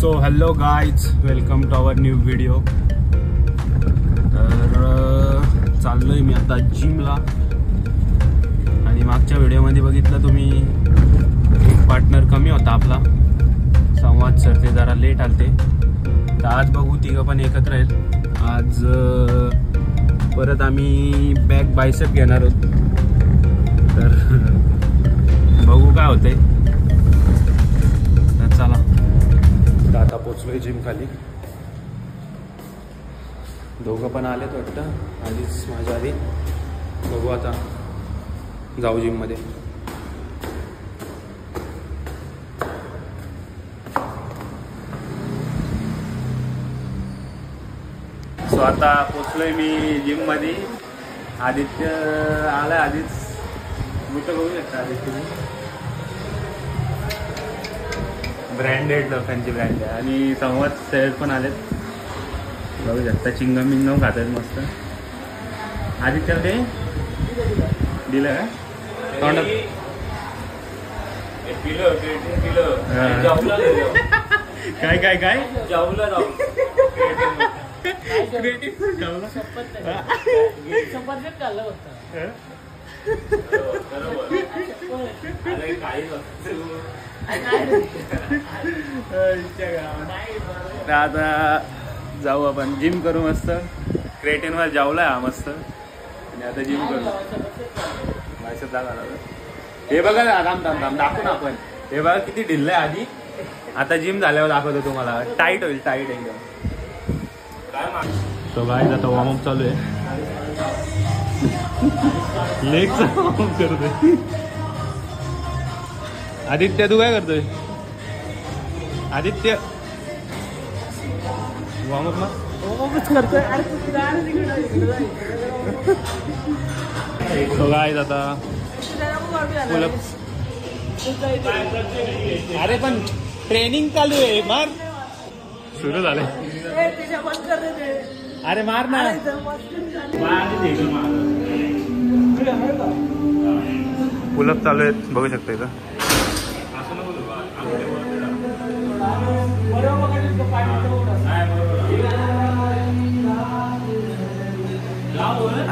So hello guys, welcome to our new video. तर चाललोय मी आता जिमला. आणि मागच्या व्हिडिओमध्ये बघितलं तुम्ही, एक पार्टनर कमी होता आपला, संवाद सर, ते जरा लेट आलते. तर आज बघू तिघं पण एकत्र आहेत. आज परत आम्ही बॅक बायसेप घेणार आहोत. तर बघू काय होतंय. तर चला, आता पोचलोय जिम खाली. दोघं पण आलेत वाटतं आधीच माझ्या आधी. बघू आता, जाऊ जिम मध्ये. सो आता पोचलोय मी जिम मध्ये. आदित्य आलाय आधीच. मोठं बघू शकता आदित्य. ब्रँडेड लोकांची ब्रँड आहे. आणि संवाद सर पण आलेत, बघू शकता. चिंगम बिंगम खातात मस्त. आदित्यला ते दिलं का तोंडात? काय काय काय जाऊला जाऊ आता जाऊ आपण जिम करू मस्त. क्रिएटिनवर जाऊलाय हा मस्त. आणि आता जिम करू. हे बघा, थांब थांब थांब, दाखवू ना आपण. हे बघा किती ढिल्ल आहे आधी. आता जिम झाल्यावर दाखवतो तुम्हाला. टाईट होईल, टाईट एकदम. तो गाईज आता वॉर्मअप चालू आहे. लेगचा वॉर्मअप करतोय आदित्य. तू काय करतोय आदित्य? वॉर्मअप करतोय. तो गाईज आता पुलअप्स. अरे पण ट्रेनिंग चालू आहे. मार, सुरू झालंय. अरे मार ना. पुलअप चालू आहेत, बघू शकता इथं.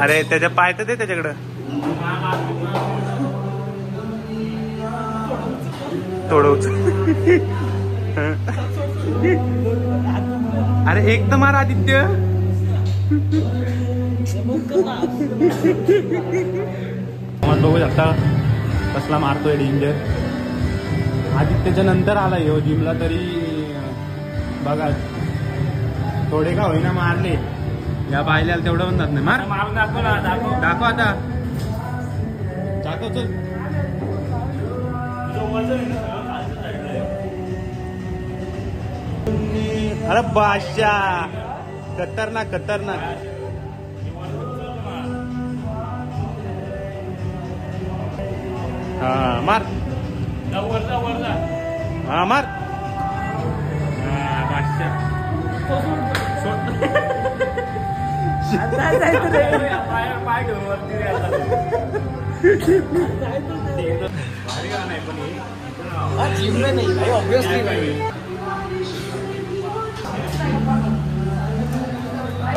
अरे त्याच्या पाय तर दे त्याच्याकडं. थोडं अरे एक तर मार आदित्य. बघू शकता कसला मारतोय डेंजर. आदित्यच्या नंतर आला येऊ जिमला, तरी बघा थोडे का होईना मारले. या पाहिल्याला तेवढं पण जात नाही. मार, दाखव आता, दाखव चल. अरे बादशाह, खतरनाक खतरनाक. हा मार, हा मार. बादशाह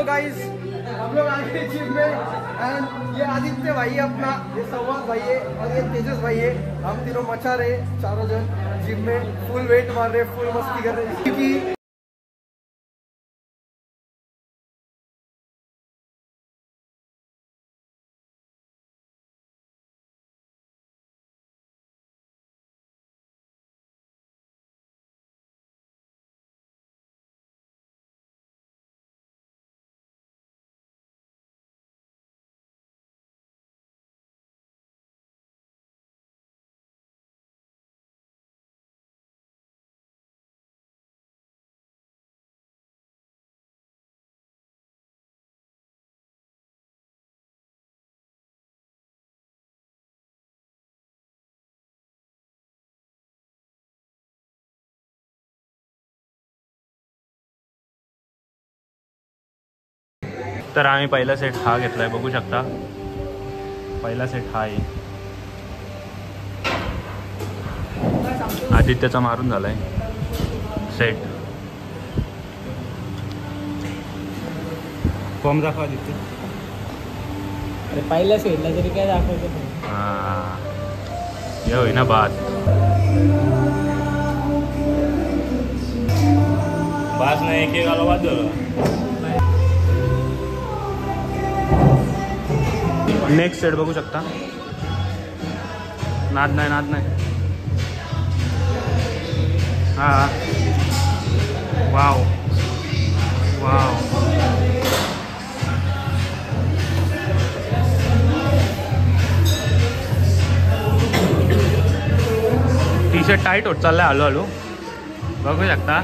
गाइस, हम लोग आ गए जिम में. एंड ये आदित्य भाई है अपना, ये संवाद भाई है और ये तेजस भाई है. हम तीनों मचा रहे, चारों जन जिम में फुल वेट मार रहे, फुल मस्ती कर रहे क्योंकि तर आम्ही पहिला सेट हा घेतलाय, बघू शकता. पहिला सेट हा आहे. आदित्यचा मारून झालाय सेट. फॉर्म दाखवा आदित्य. अरे पहिल्या सेटला तरी काय दाखवतो. हां ये होई ना बात. बास नाही एक आलो बाद झालं. नेक्स्ट सेट बघू शकता. नाद नाही नाद नाही. हां wow wow. T shirt tight होत चाललाय हळूहळू, बघू शकता.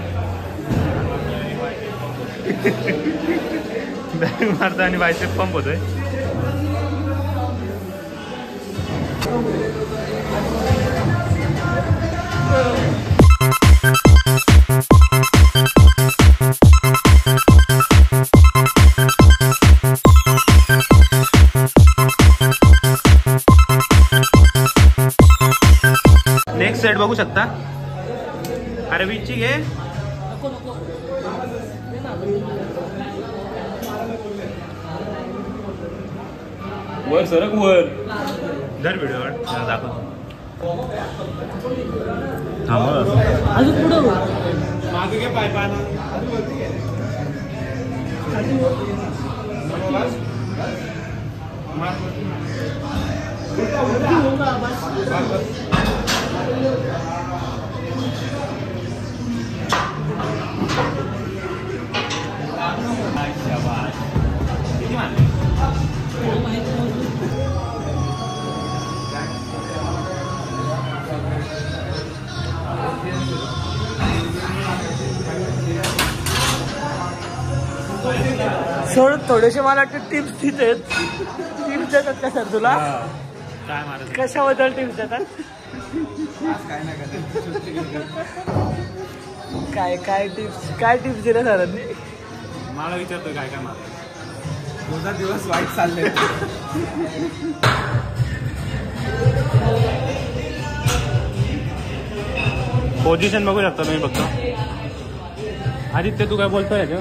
बॅग मारता आणि बायसेप पंप होतोय. नेक्स्ट सेट बघू शकता. अरे विची घे. वर सरक वर. दर व्हिडिओ दाखव. अजून पुढं मागे घे पाय पाना. सोड थोडेसे मला वाटतं टिप्स देतात का सर तुला? काय मारत कशाबद्दल टिप्स देतात? काय टिप्स दिल्या सरांनी? मला विचारतोय काय काय मारत. 2 दिवस वाईट चालले. पोझिशन बघू शकता तुम्ही फक्त. आदित्य तू काय बोलतोय याच्या?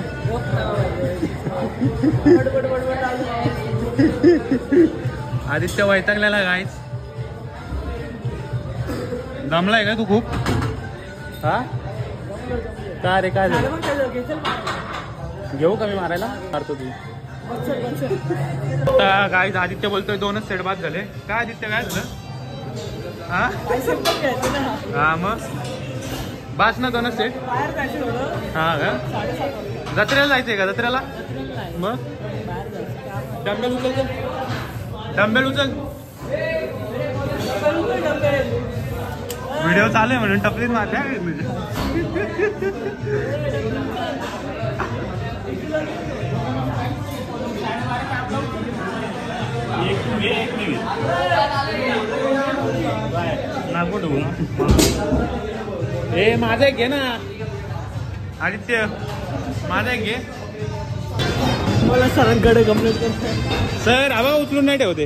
आदित्य वैतागलेला गायच. दमलाय का तू खूप? हा का रे काय झालं? घेऊ का मी मारायला? मारतो तू. गायच आदित्य बोलतोय 2च सेट बाद झाले. काय आदित्य काय झालं? हा मग बास ना 2च सेट. हा का जत्रेला जायचंय का? जत्रेला मग डंबेल उचल. डंबेल उचल. व्हिडिओ चालू आहे म्हणून टपलीत मारते. ए माझा एक घे ना आदित्य. माझा एक घे. मला सरांकडे कंप्लेंट कर. सर आबा उचलून नाही ठेवते.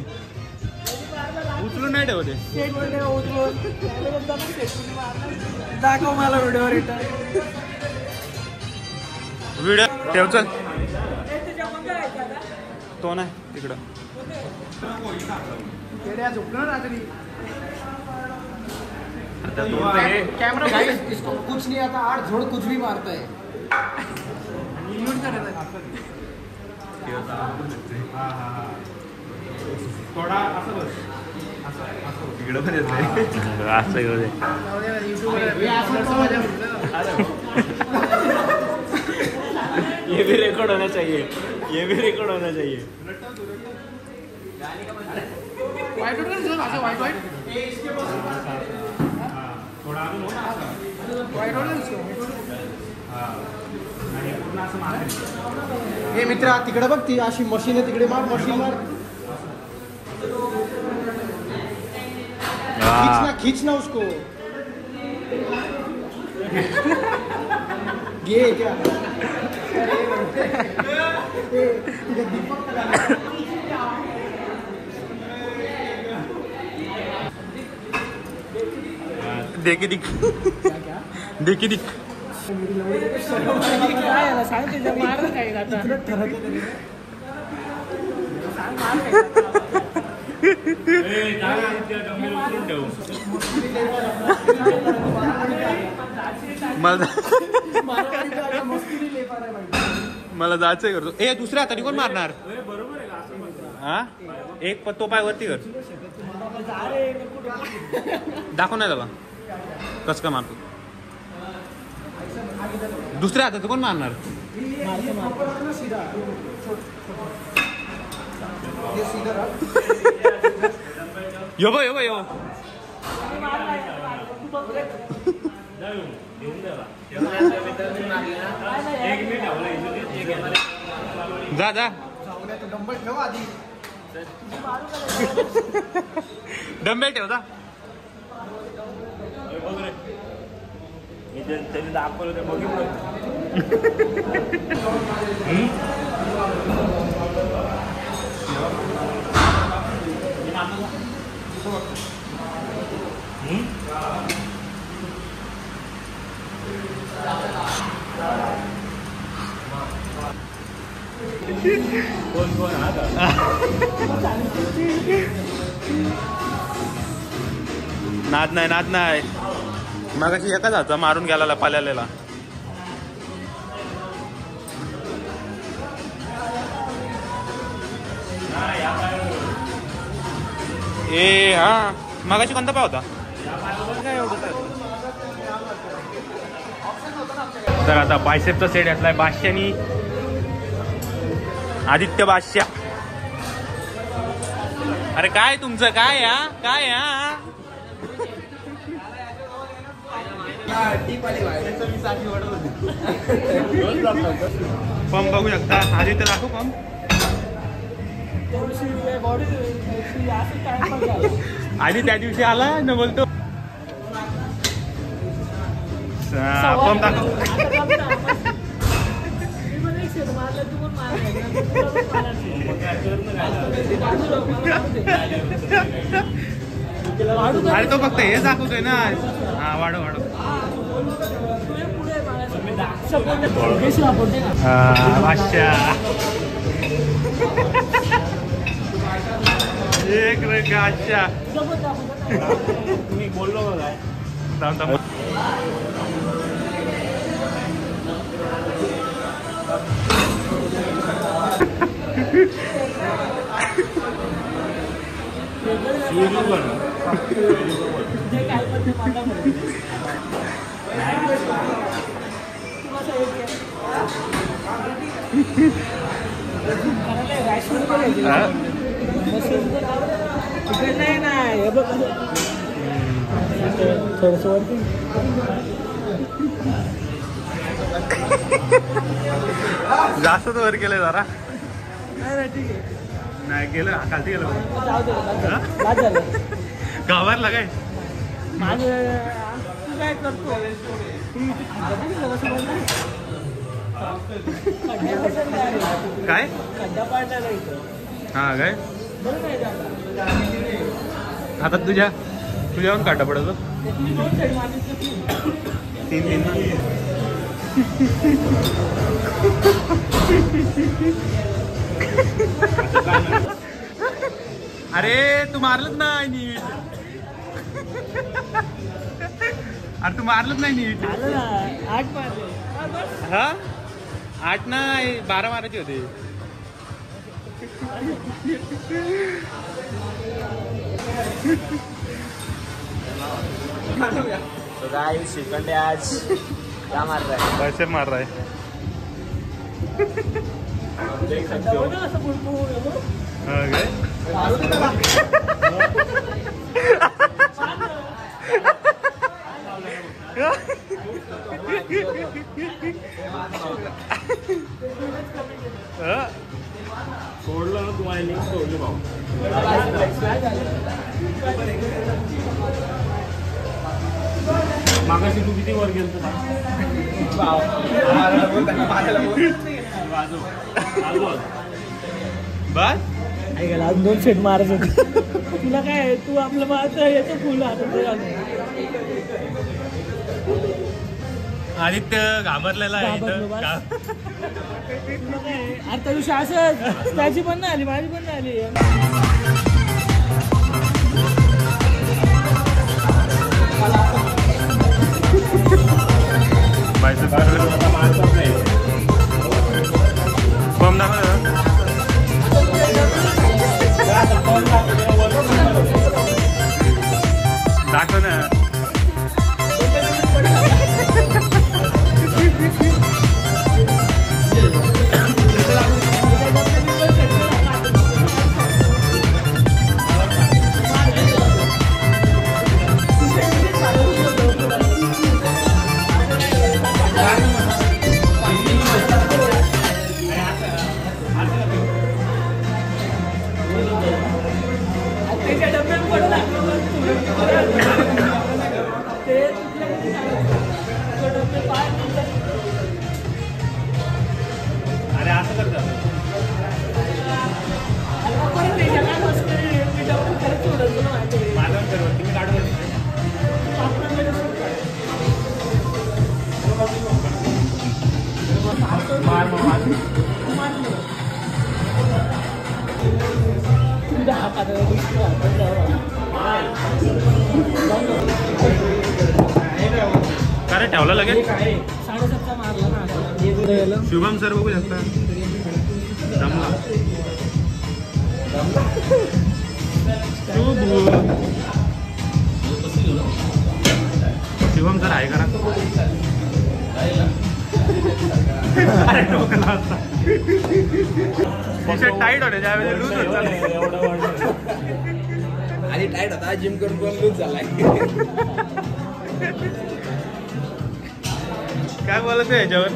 उचलून नाही ठेवते. दाखव मला व्हिडिओ रिटर्न. व्हिडिओ ठेव चल. तो नाही तिकडं. कैमरा भाई इसको कुछ नहीं आता. 8 झोड़ कुछ भी मारता है. थोडा असं बस. तिकडं पण येत नाही. असं येऊ दे. ये भी रिकॉर्ड होना चाहिए. ये भी रिकॉर्ड होना चाहिए. हे मित्रा तिकडे बघ. ती अशी मशीन आहे तिकडे. मार मशीन मार. खींचना उसको. घे क्या देखी दिख देखी दिख मला जायचंय करतो. ए दुसऱ्या हाताने कोण मारणार? हा एक तो पाय वरती कर. दाखव नाही त्याला कस का मारतो. दुसऱ्या हातात कोण मारणार? यो बो यो बो यो जा जा डंबेल ठेव जा. दाखवलं ते बघितलं. नाद नाही नाद नाही. मगाशी एकाच हातचा मारून गेला पाल्याला. ए हा मगाशी कोणता पाव होता? तर आता बायसेपचा सेट घेतलाय बादशानी. आदित्य बादशा. अरे काय तुमचं काय या काय या? पंप बघू शकता. आदित्य दाखव पंप. आधी त्या दिवशी आला न बोलतो पंप दाखव. अरे तो फक्त हेच दाखवतोय ना. हा वाढव वाढव. बादशा एक अच्छा तुम्ही बोललो काय नाही ना हे बघ थोडस वरती जास्तच वर केलंय जरा. ठीक आहे नाही गेलं खालती गेलं झालं गावाला काय माझं काय करतो काय खड्डा पाडला इथं. हा काय बरं काय आता तुझ्याहून काटा पडतो. 3 अरे तू मारलंच नाही नीट. अरे तू मारलंच नाही नीट. 8 मारले. हा 8 नाही 12 मारायचे होते. तो गाइस शिकंडे आज क्या मार रहा है? वैसे मार रहा है. देख सकते हो हाँ गए सोडलं ना तुम्हाला लिंक सोडली भाऊ. मागाशी तू किती वर गेलतो बस ऐकायला अजून 2 सेट मारायचं होतं. तुला काय तू आपलं माझं येतो फुल आदित्य घाबरलेला आहे इथं. आता दिवशी असं त्याची पण नाही आली माझी पण नाही आली. दाखव ना. अरे असं करतात तुम्ही काढून काय ठेवला लगेच 7.5 मारला ना. शुभम सर बघू शकता. जमला शुभम सर आहे करा. टाईट होते त्यावेळेस लूज होत आणि टाईट होता जिम करून पण लूज झालाय. काय बोलत आहे याच्यावर.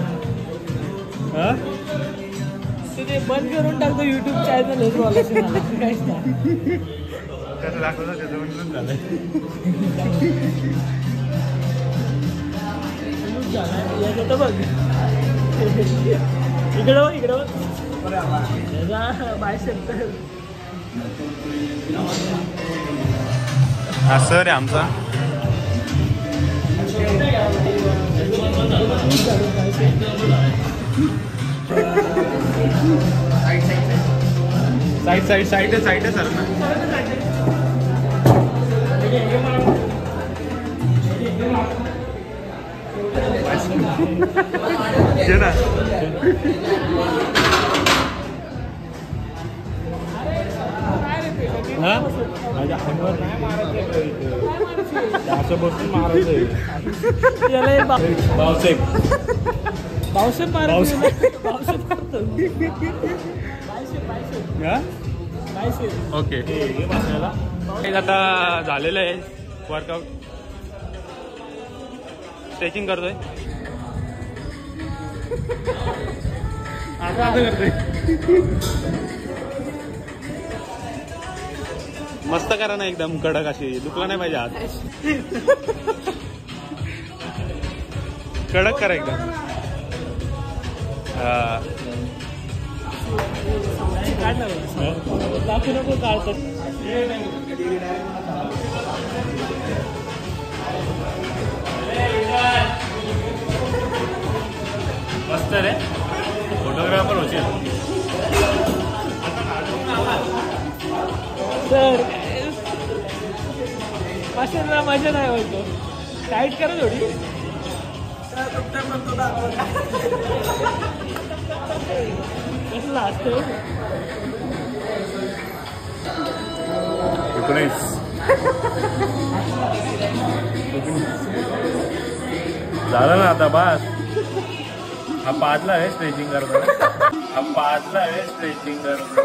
ते बंद करून टाकतो युट्यूब चॅनल काहीच नाही. कसं दाखवतं त्याचं म्हणून झालंय. याचं बघ इकडं बघ इकडं बघ बायसेप. हा सर आहे आमचा. साईड आहे सर ना. माझ्या अंगावर नाही मारायचं, असं बसून मारायचं. भाऊसाहेब भाऊसाहेब ओके. आता झालेलं आहे वर्कआउट. स्ट्रेचिंग करतोय आता करतोय. मस्त करा ना एकदम कडक अशी. दुखला नाही पाहिजे आज. कडक करा एकदम. दाखवू नको काढतात. मस्त रे. फोटोग्राफर होशील. सर माशाला मजा नाही होतो. टाईट करा थोडी. कसं असतं 19 झालं ना आता बस. हा पाचला आहे स्ट्रेचिंग करतो. हा पाचला आहे स्ट्रेचिंग करतो.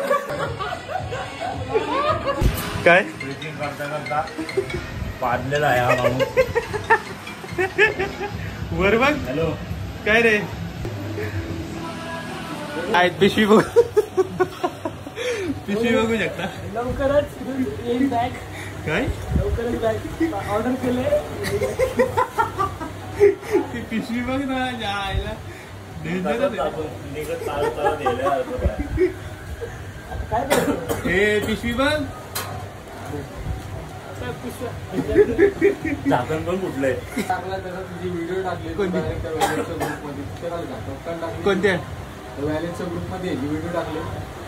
काय स्ट्रेचिंग करता करता पाडलेला आहे हा माणूस. वर बघ. हॅलो काय रे. आहेत पिशवी बघ. पिशवी बघू शकता. लवकरच येईल बॅग. काय लवकरच बॅग ऑर्डर केले. पिशवी बघ ना आईला हे पिशवी बघ झाकण पण कुठलंय तुझी व्हिडिओ टाकली कोणत्या व्हॅलेटच्या ग्रुपमध्ये व्हिडिओ टाकले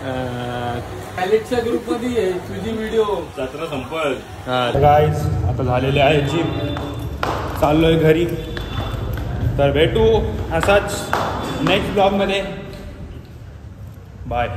व्हॅलेटच्या ग्रुपमध्ये तुझी व्हिडिओ जत्रा संपल. गाईज आता झालेले आहे जिम, चाललोय घरी. तर भेटू असाच नेक्स्ट ब्लॉगमध्ये. बाय.